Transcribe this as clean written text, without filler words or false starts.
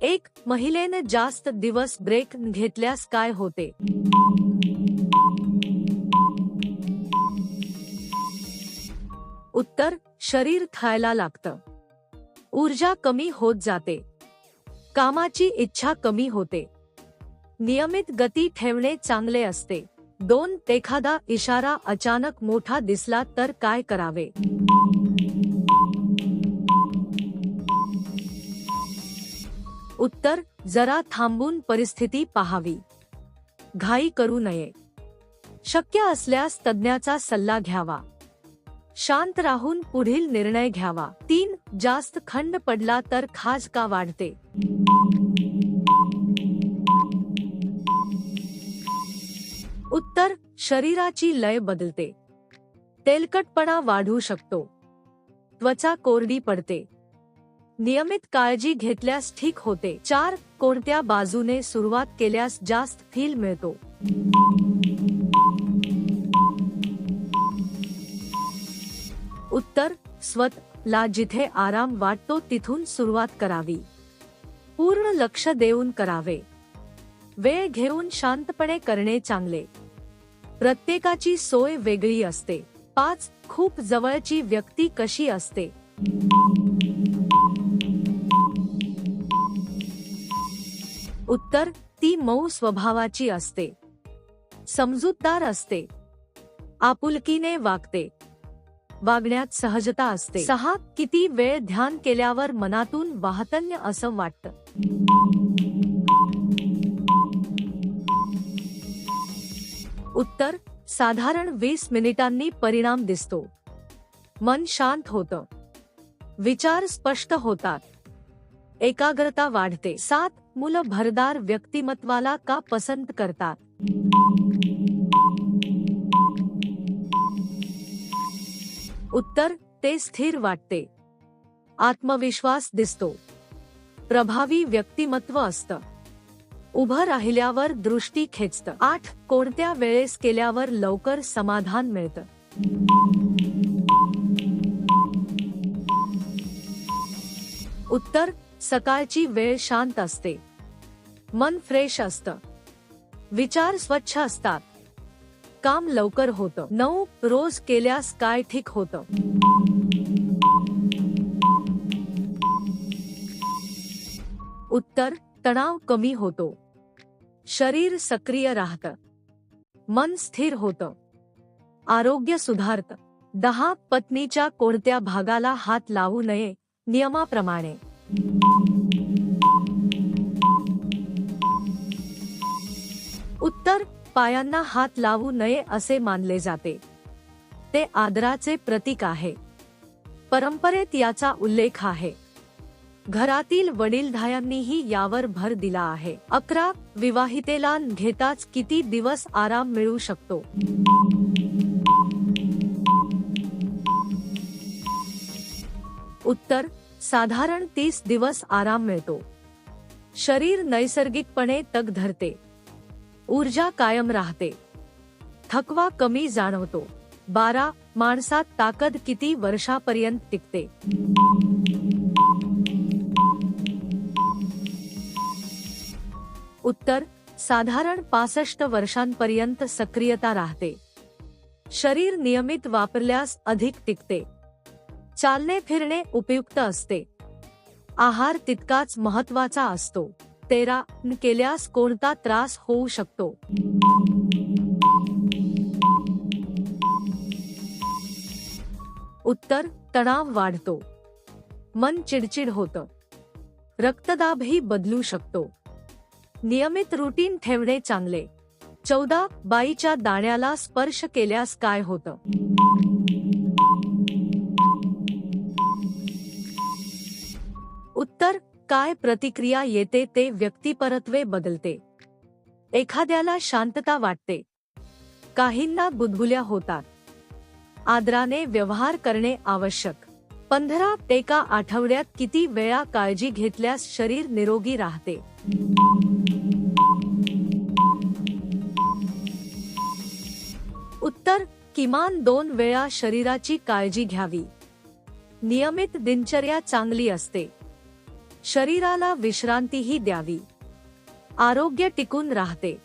एक महिलेने जास्त दिवस ब्रेक घेतल्यास काय होते? उत्तर, शरीर खायला लागतं, ऊर्जा कमी होत जाते, कामाची इच्छा कमी होते. नियमित गती ठेवणे चांगले असते. 2 एखादा इशारा अचानक मोठा दिसला तर काय करावे? उत्तर, जरा थांबून परिस्थिती पाहावी, घाई करू नये, शक्य असल्यास तज्ञाचा सल्ला घ्यावा, शांत राहून पुढील निर्णय घ्यावा. 3 जास्त खंड पडला तर खाज का वाढते? उत्तर, शरीराची लय बदलते, तेलकटपणा वाढू शकतो, त्वचा कोरडी पडते. नियमित काळजी घेतल्यास ठीक होते. 4 कोणत्या बाजूने सुरुवात केल्यास जास्त फील मिळतो? उत्तर, स्वतःला जिथे आराम वाटतो तिथून सुरुवात करावी, पूर्ण लक्ष देऊन करावे, वेळ घेऊन शांतपणे करणे चांगले. प्रत्येकाची सोय वेगळी असते. 5 खूप जवळची व्यक्ती कशी असते? उत्तर, ती मऊ स्वभावाची असते, समजूतदार असते, आपुलकीने वागते, वागण्यात सहजता असते. 6 किती वेळ ध्यान केल्यावर मनातून वाहतन्य असं वाटतं? उत्तर, साधारण 20 मिनिटांनी परिणाम दिसतो. मन शांत होतं, विचार स्पष्ट होतात, एकाग्रता वाढते. 7 मुलं भरदार व्यक्तिमत्वाला का पसंत करतात? उत्तर, ते स्थिर वाटते, आत्मविश्वास दिसतो, प्रभावी व्यक्तिमत्व असतं, उभं राहिल्यावर दृष्टी खेचतं. 8 कोणत्या वेळेस केल्यावर लवकर समाधान मिळतं? उत्तर, सकाळची वेळ शांत असते, मन फ्रेश असतं, विचार स्वच्छ असतात, काम लवकर होतं. 9 रोज केल्यास काय ठीक होतं? उत्तर, तणाव कमी होतो, शरीर सक्रिय राहतं, मन स्थिर होतं, आरोग्य सुधारतं. 10 पत्नीच्या कोणत्या भागाला हात लावू नये नियमाप्रमाणे? उत्तर, पायांना हात लावू नये असे मानले जाते, ते आदराचे प्रतीक आहे, परंपरेत याचा उल्लेख आहे, घरातील वडीलधाऱ्यांनीही यावर भर दिला आहे. 11 विवाहितेला घेताच किती दिवस आराम मिळू शकतो? उत्तर, साधारण 30 दिवस आराम मिळतो, शरीर नैसर्गिकपणे तग धरते, ऊर्जा कायम राहते, थकवा कमी जाणवतो. 12 माणसात ताकद किती वर्षापर्यंत टिकते? उत्तर, साधारण 65 वर्षांपर्यंत सक्रियता राहते, शरीर नियमित वापरल्यास अधिक टिकते, चालणे फिरणे उपयुक्त असते, आहार तितकाच महत्त्वाचा असतो. 13 केल्यास कोणता त्रास होऊ शकतो? उत्तर, तणाव वाढतो, मन चिडचिड होतं, रक्तदाबही बदलू शकतो, नियमित रुटीन ठेवणे चांगले. 14 बाईच्या दाण्याला स्पर्श केल्यास काय होतं? उत्तर, काय प्रतिक्रिया येते ते व्यक्तिपरत्वे बदलते, एखाद्याला शांतता वाटते, काहींना गुदगुल्या होतात, आदराने व्यवहार करणे आवश्यक. 15 एका आठवड्यात किती वेळा काळजी घेतल्यास शरीर निरोगी राहते? उत्तर, किमान 2 वेळा शरीराची काळजी घ्यावी, नियमित दिनचर्या चांगली असते, शरीराला विश्रांतीही द्यावी. आरोग्य टिकून राहते.